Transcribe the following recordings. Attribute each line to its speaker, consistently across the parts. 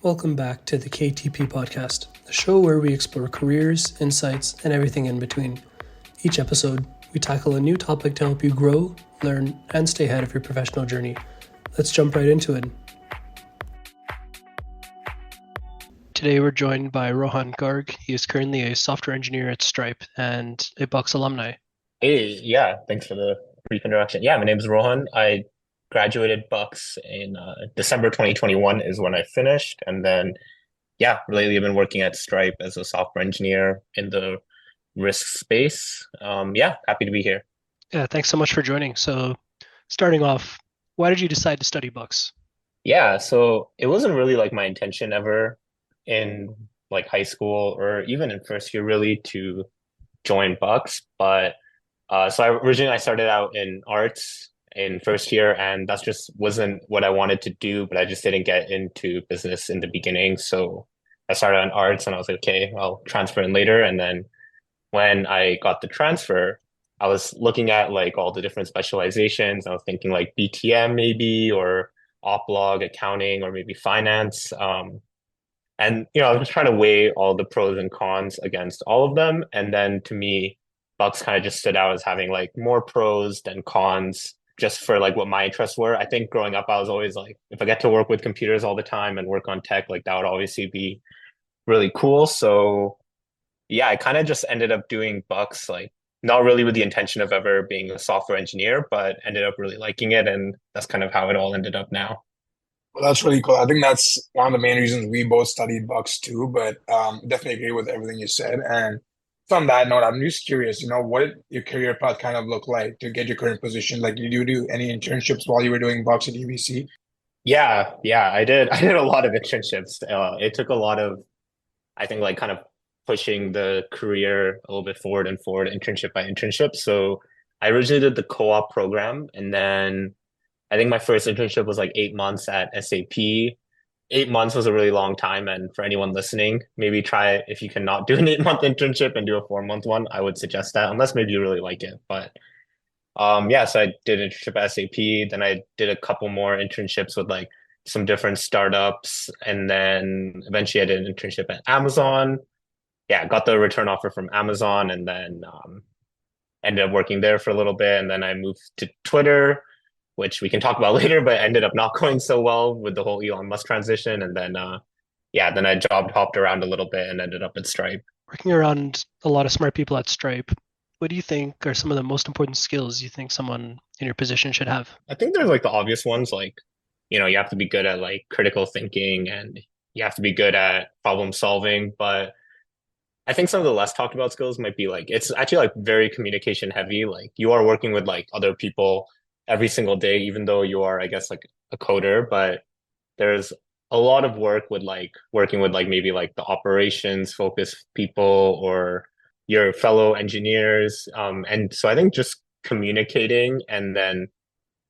Speaker 1: Welcome back to the KTP podcast, the show where we explore careers, insights, and everything in between. Each episode, we tackle a new topic to help you grow, learn, and stay ahead of your professional journey. Let's jump right into it. Today we're joined by Rohan Garg. He is currently a software engineer at Stripe and a Bucks alumni.
Speaker 2: Hey, yeah, thanks for the brief introduction. Yeah, my name is Rohan. I graduated Bucks in December 2021 is when I finished. And then, yeah, lately I've been working at Stripe as a software engineer in the risk space. Yeah, happy to be here.
Speaker 1: Yeah, thanks so much for joining. So, starting off, why did you decide to study Bucks?
Speaker 2: Yeah, so it wasn't really like my intention ever in like high school or even in first year really to join Bucks, but so I started out in arts in first year, and that's just wasn't what I wanted to do, but I just didn't get into business in the beginning. So I started on arts and I was like, okay, I'll transfer in later. And then when I got the transfer, I was looking at like all the different specializations. I was thinking like BTM maybe or oplog accounting or maybe finance. And I was just trying to weigh all the pros and cons against all of them. And then to me, Bucks kind of just stood out as having like more pros than cons, just for like what my interests were. I think growing up, I was always like, if I get to work with computers all the time and work on tech, like that would obviously be really cool. So yeah, I kind of just ended up doing Bucks, like not really with the intention of ever being a software engineer, but ended up really liking it. And that's kind of how it all ended up now.
Speaker 3: Well, that's really cool. I think that's one of the main reasons we both studied Bucks too, but definitely agree with everything you said. And from that note, I'm just curious, what did your career path kind of look like to get your current position? Like, did you do any internships while you were doing Bucks at UBC?
Speaker 2: Yeah, I did. I did a lot of internships. It took a lot of, I think, like kind of pushing the career a little bit forward and forward, internship by internship. So I originally did the co-op program, and then I think my first internship was like 8 months at SAP. 8 months was a really long time, and for anyone listening, maybe try it if you cannot do an 8 month internship and do a 4 month one. I would suggest that, unless maybe you really like it. But yeah, so I did an internship at SAP. Then I did a couple more internships with like some different startups, and then eventually I did an internship at Amazon. Yeah, got the return offer from Amazon, and then ended up working there for a little bit, and then I moved to Twitter, which we can talk about later, but ended up not going so well with the whole Elon Musk transition. And then yeah, then I job hopped around a little bit and ended up at Stripe.
Speaker 1: Working around a lot of smart people at Stripe, what do you think are some of the most important skills you think someone in your position should have?
Speaker 2: I think there's like the obvious ones, like you have to be good at like critical thinking and you have to be good at problem solving, but I think some of the less talked about skills might be like it's actually like very communication heavy. Like you are working with like other people every single day, even though you are, I guess, like a coder, but there's a lot of work with like working with like maybe like the operations focused people or your fellow engineers. And so I think just communicating and then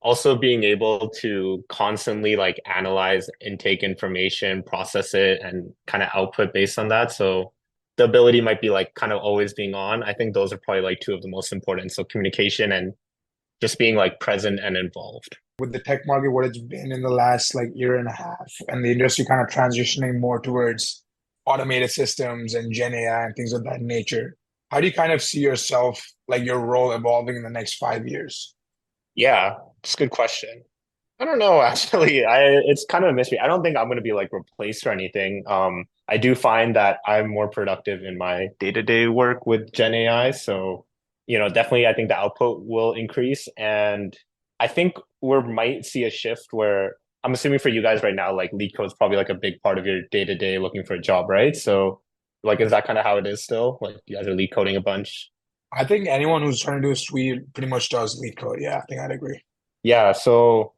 Speaker 2: also being able to constantly like analyze intake information, process it, and kind of output based on that. So the ability might be like kind of always being on. I think those are probably like two of the most important. So communication and just being like present and involved.
Speaker 3: With the tech market, what it's been in the last like year and a half, and the industry kind of transitioning more towards automated systems and Gen AI and things of that nature. How do you kind of see yourself, like your role evolving in the next 5 years?
Speaker 2: Yeah, it's a good question. I don't know, actually. It's kind of a mystery. I don't think I'm going to be like replaced or anything. I do find that I'm more productive in my day-to-day work with Gen AI. So, definitely I think the output will increase. And I think we might see a shift where I'm assuming for you guys right now, like lead code is probably like a big part of your day-to-day looking for a job, right? So like, is that kind of how it is still? Like you guys are lead coding a bunch?
Speaker 3: I think anyone who's trying to do a suite pretty much does lead code. Yeah, I think I'd agree.
Speaker 2: Yeah, so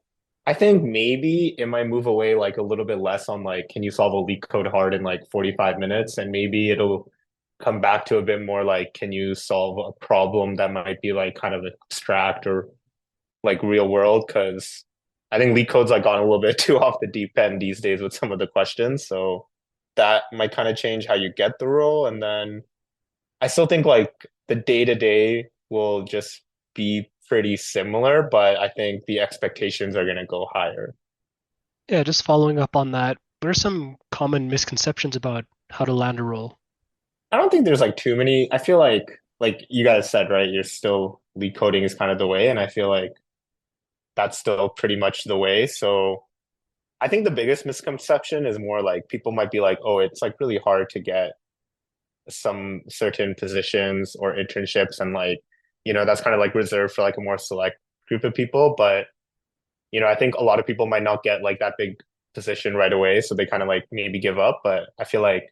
Speaker 2: I think maybe it might move away like a little bit less on like, can you solve a leak code hard in like 45 minutes? And maybe it'll come back to a bit more like, can you solve a problem that might be like kind of abstract or like real world? Because I think leak code's like gone a little bit too off the deep end these days with some of the questions. So that might kind of change how you get the role. And then I still think like the day to day will just be pretty similar, but I think the expectations are going to go higher.
Speaker 1: Yeah, just following up on that, what are some common misconceptions about how to land a role?
Speaker 2: I don't think there's like too many. I feel like you guys said, right? You're still lead coding is kind of the way, and I feel like that's still pretty much the way. So I think the biggest misconception is more like people might be like, oh, it's like really hard to get some certain positions or internships, and like, that's kind of like reserved for like a more select group of people. But I think a lot of people might not get like that big position right away, so they kind of like maybe give up. But I feel like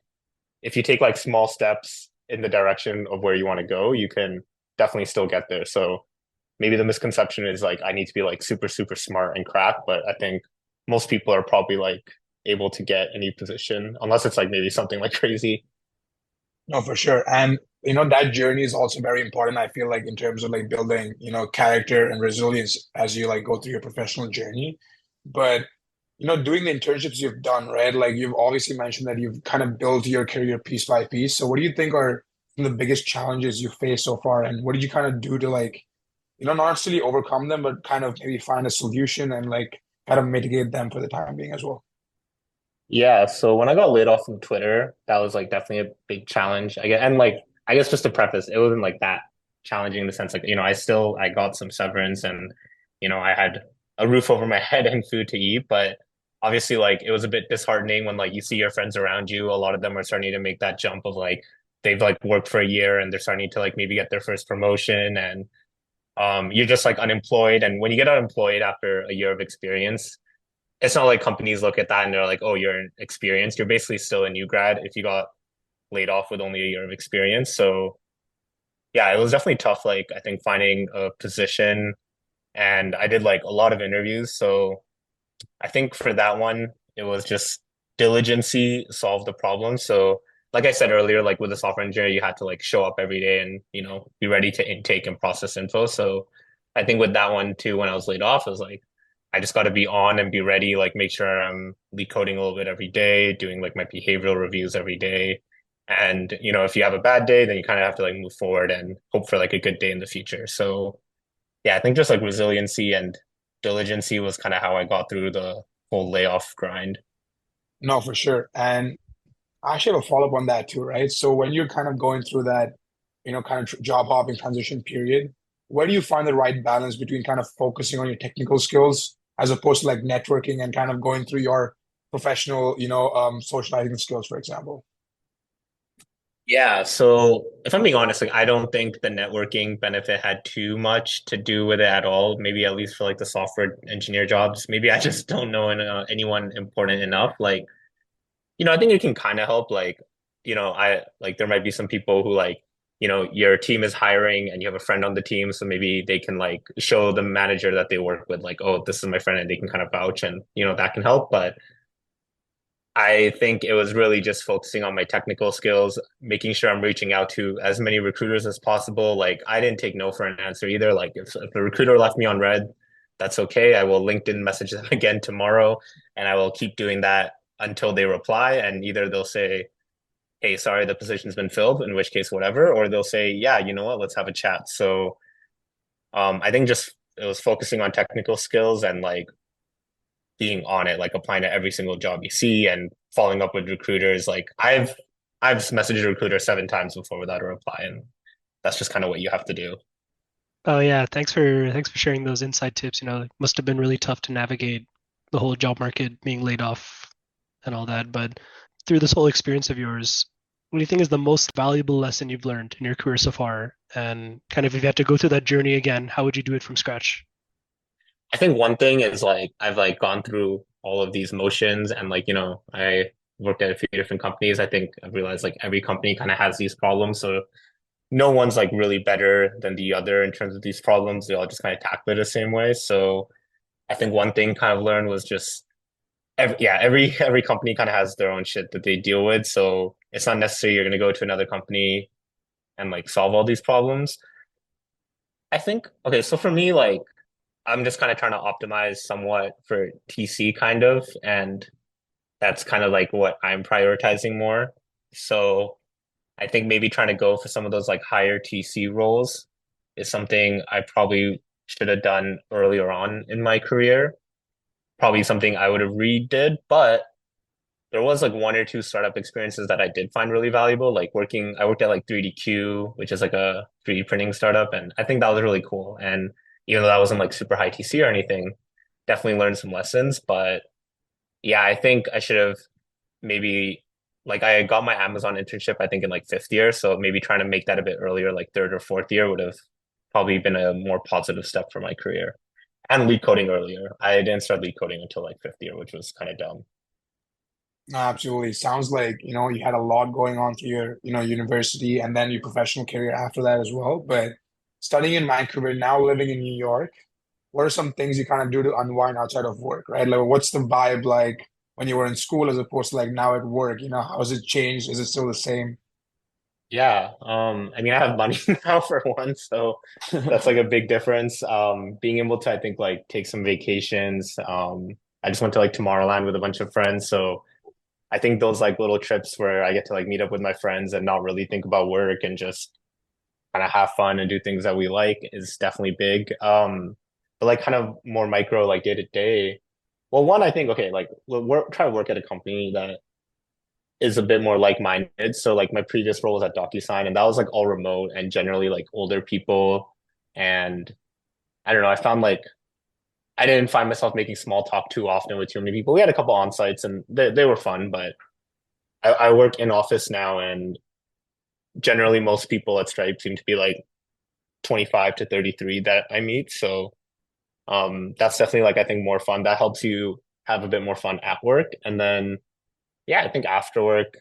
Speaker 2: if you take like small steps in the direction of where you want to go, you can definitely still get there. So maybe the misconception is like I need to be like super, super smart and crack, but I think most people are probably like able to get any position unless it's like maybe something like crazy.
Speaker 3: No, for sure. And that journey is also very important, I feel like, in terms of like building, character and resilience as you like go through your professional journey. But doing the internships you've done, right? Like you've obviously mentioned that you've kind of built your career piece by piece. So what do you think are some of the biggest challenges you faced so far? And what did you kind of do to like, not necessarily overcome them, but kind of maybe find a solution and like kind of mitigate them for the time being as well?
Speaker 2: Yeah, so when I got laid off from Twitter, that was like definitely a big challenge. I guess, and like I guess just to preface, it wasn't like that challenging in the sense like, I got some severance and I had a roof over my head and food to eat, but obviously like it was a bit disheartening when like you see your friends around you, a lot of them are starting to make that jump of like they've like worked for a year and they're starting to like maybe get their first promotion, and you're just like unemployed. And when you get unemployed after a year of experience, it's not like companies look at that and they're like, oh, you're experienced. You're basically still a new grad if you got laid off with only a year of experience. So yeah, it was definitely tough. Like I think finding a position, and I did like a lot of interviews. So I think for that one, it was just diligency solve the problem. So like I said earlier, like with a software engineer, you had to like show up every day and, be ready to intake and process info. So I think with that one too, when I was laid off, it was like, I just got to be on and be ready, like make sure I'm lead coding a little bit every day, doing like my behavioral reviews every day. And, if you have a bad day, then you kind of have to like move forward and hope for like a good day in the future. So yeah, I think just like resiliency and diligency was kind of how I got through the whole layoff grind.
Speaker 3: No, for sure. And I actually have a follow-up on that too, right? So when you're kind of going through that, kind of job hopping transition period, where do you find the right balance between kind of focusing on your technical skills as opposed to like networking and kind of going through your professional, socializing skills, for example?
Speaker 2: Yeah, so if I'm being honest, like I don't think the networking benefit had too much to do with it at all. Maybe at least for like the software engineer jobs. Maybe I just don't know anyone important enough. Like, I think it can kind of help. Like, I like there might be some people who like, your team is hiring and you have a friend on the team, so maybe they can like show the manager that they work with, like, oh, this is my friend, and they can kind of vouch, and that can help. But I think it was really just focusing on my technical skills, making sure I'm reaching out to as many recruiters as possible. Like I didn't take no for an answer either. Like if the recruiter left me on red, that's okay. I will LinkedIn message them again tomorrow, and I will keep doing that until they reply. And either they'll say, hey, sorry, the position's been filled, in which case, whatever, or they'll say, yeah, you know what, let's have a chat. So I think just it was focusing on technical skills and like being on it, like applying to every single job you see and following up with recruiters. Like I've messaged a recruiter 7 times before without a reply, and that's just kind of what you have to do.
Speaker 1: Oh yeah, thanks for sharing those inside tips. It must have been really tough to navigate the whole job market being laid off and all that. But through this whole experience of yours, what do you think is the most valuable lesson you've learned in your career so far? And kind of if you had to go through that journey again, how would you do it from scratch?
Speaker 2: I think one thing is like I've like gone through all of these motions, and like, I worked at a few different companies. I think I've realized like every company kind of has these problems. So no one's like really better than the other in terms of these problems. They all just kind of tackle it the same way. So I think one thing kind of learned was just every company kind of has their own shit that they deal with. So it's not necessarily you're gonna go to another company and like solve all these problems. I think okay, so for me, like I'm just kind of trying to optimize somewhat for TC kind of, and that's kind of like what I'm prioritizing more. So I think maybe trying to go for some of those like higher TC roles is something I probably should have done earlier on in my career. Probably something I would have redid, but there was like one or two startup experiences that I did find really valuable. Like I worked at like 3DQ, which is like a 3D printing startup, and I think that was really cool. And even though that wasn't like super high TC or anything, definitely learned some lessons. But yeah, I think I should have maybe like I got my Amazon internship, I think in like fifth year. So maybe trying to make that a bit earlier, like third or fourth year would have probably been a more positive step for my career. And lead coding earlier. I didn't start lead coding until like fifth year, which was kind of dumb.
Speaker 3: No, absolutely. Sounds like, you had a lot going on through your, university and then your professional career after that as well. But studying in Vancouver, now living in New York, what are some things you kind of do to unwind outside of work, right? Like, what's the vibe like when you were in school as opposed to like now at work? How has it changed? Is it still the same?
Speaker 2: Yeah. I mean I have money now for one, so that's like a big difference. Being able to I think like take some vacations. I just went to like Tomorrowland with a bunch of friends. So I think those like little trips where I get to like meet up with my friends and not really think about work and just kind of have fun and do things that we like is definitely big. But like kind of more micro, like day to day. Well, one, I think, okay, like try to work at a company that is a bit more like-minded. So like my previous role was at DocuSign and that was like all remote and generally like older people. And I don't know, I found like I didn't find myself making small talk too often with too many people. We had a couple on sites and they were fun, but I work in office now and generally most people at Stripe seem to be like 25 to 33 that I meet. So that's definitely like I think more fun. That helps you have a bit more fun at work. And then yeah, I think after work,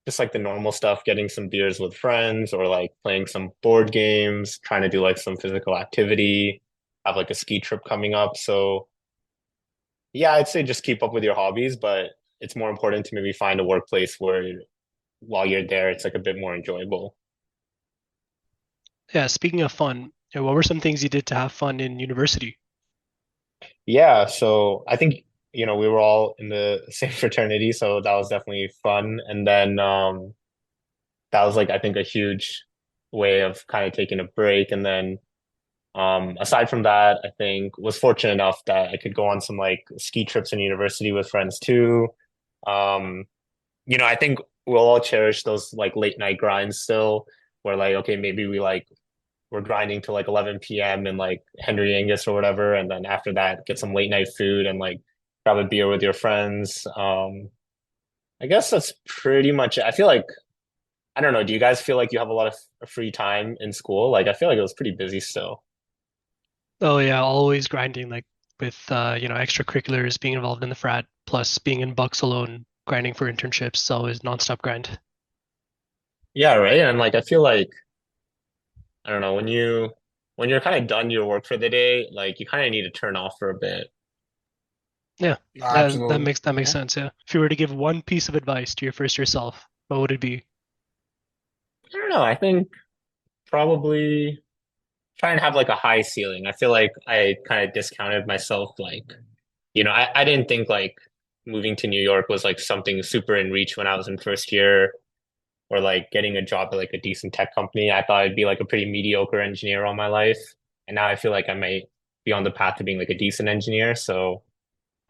Speaker 2: just like the normal stuff, getting some beers with friends or like playing some board games, trying to do like some physical activity, have like a ski trip coming up. So yeah, I'd say just keep up with your hobbies, but it's more important to maybe find a workplace where while you're there, it's like a bit more enjoyable.
Speaker 1: Yeah, speaking of fun, what were some things you did to have fun in university?
Speaker 2: Yeah, so I think, we were all in the same fraternity, so that was definitely fun. And then that was like I think a huge way of kind of taking a break. And then aside from that, I think was fortunate enough that I could go on some like ski trips in university with friends too. Um, I think we'll all cherish those like late night grinds still, where like, okay, maybe we're grinding till like 11 p.m. in like Henry Angus or whatever, and then after that, get some late night food and like grab a beer with your friends. I guess that's pretty much it. I feel like I don't know. Do you guys feel like you have a lot of free time in school? Like I feel like it was pretty busy still.
Speaker 1: Oh yeah, always grinding like with extracurriculars, being involved in the frat, plus being in Bucks alone, grinding for internships, it's always nonstop grind.
Speaker 2: Yeah, right. And like I feel like I don't know when you're kind of done your work for the day, like you kind of need to turn off for a bit.
Speaker 1: Yeah,
Speaker 3: No,
Speaker 1: that
Speaker 3: absolutely.
Speaker 1: makes
Speaker 3: Yeah.
Speaker 1: sense. Yeah. If you were to give one piece of advice to your first year self, what would it be?
Speaker 2: I don't know. I think probably try and have like a high ceiling. I feel like I kind of discounted myself. Like, I didn't think like moving to New York was like something super in reach when I was in first year or like getting a job at like a decent tech company. I thought I'd be like a pretty mediocre engineer all my life. And now I feel like I might be on the path to being like a decent engineer. So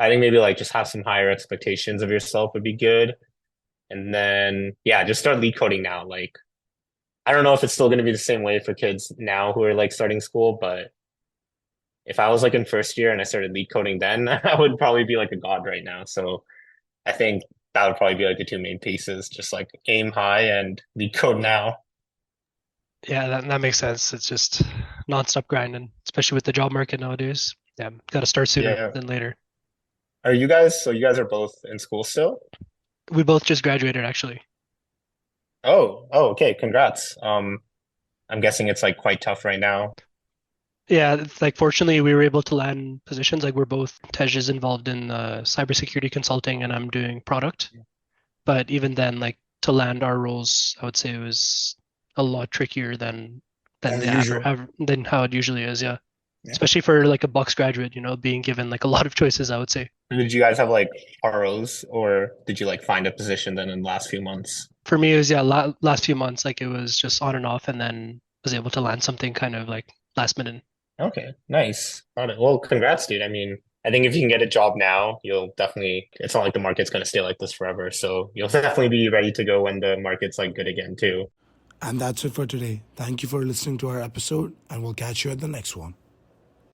Speaker 2: I think maybe like just have some higher expectations of yourself would be good. And then, yeah, just start lead coding now. Like, I don't know if it's still going to be the same way for kids now who are like starting school, but if I was like in first year and I started lead coding then, I would probably be like a god right now. So I think that would probably be like the two main pieces, just like aim high and lead code now.
Speaker 1: Yeah, that makes sense. It's just nonstop grinding, especially with the job market nowadays. Yeah, got to start sooner
Speaker 2: Yeah.
Speaker 1: than later.
Speaker 2: So you guys are both in school still?
Speaker 1: We both just graduated actually.
Speaker 2: Oh, okay. Congrats. I'm guessing it's like quite tough right now.
Speaker 1: Yeah, it's like fortunately we were able to land positions. Like we're both Tej is involved in cybersecurity consulting and I'm doing product. But even then, like to land our roles, I would say it was a lot trickier than
Speaker 3: As
Speaker 1: the
Speaker 3: usual.
Speaker 1: than how it usually is. Yeah,
Speaker 3: Yeah.
Speaker 1: especially for like a Bucks graduate, being given like a lot of choices. I would say
Speaker 2: Did you guys have like ROs or did you like find a position then in the last few months?
Speaker 1: for me it was yeah last few months like it was just on and off, and then was able to land something kind of like last minute.
Speaker 2: Okay, nice. Got it. Well, congrats, dude. I mean, I think if you can get a job now, you'll definitely, it's not like the market's going to stay like this forever. So you'll definitely be ready to go when the market's like good again too.
Speaker 4: And that's it for today. Thank you for listening to our episode, and we'll catch you at the next one.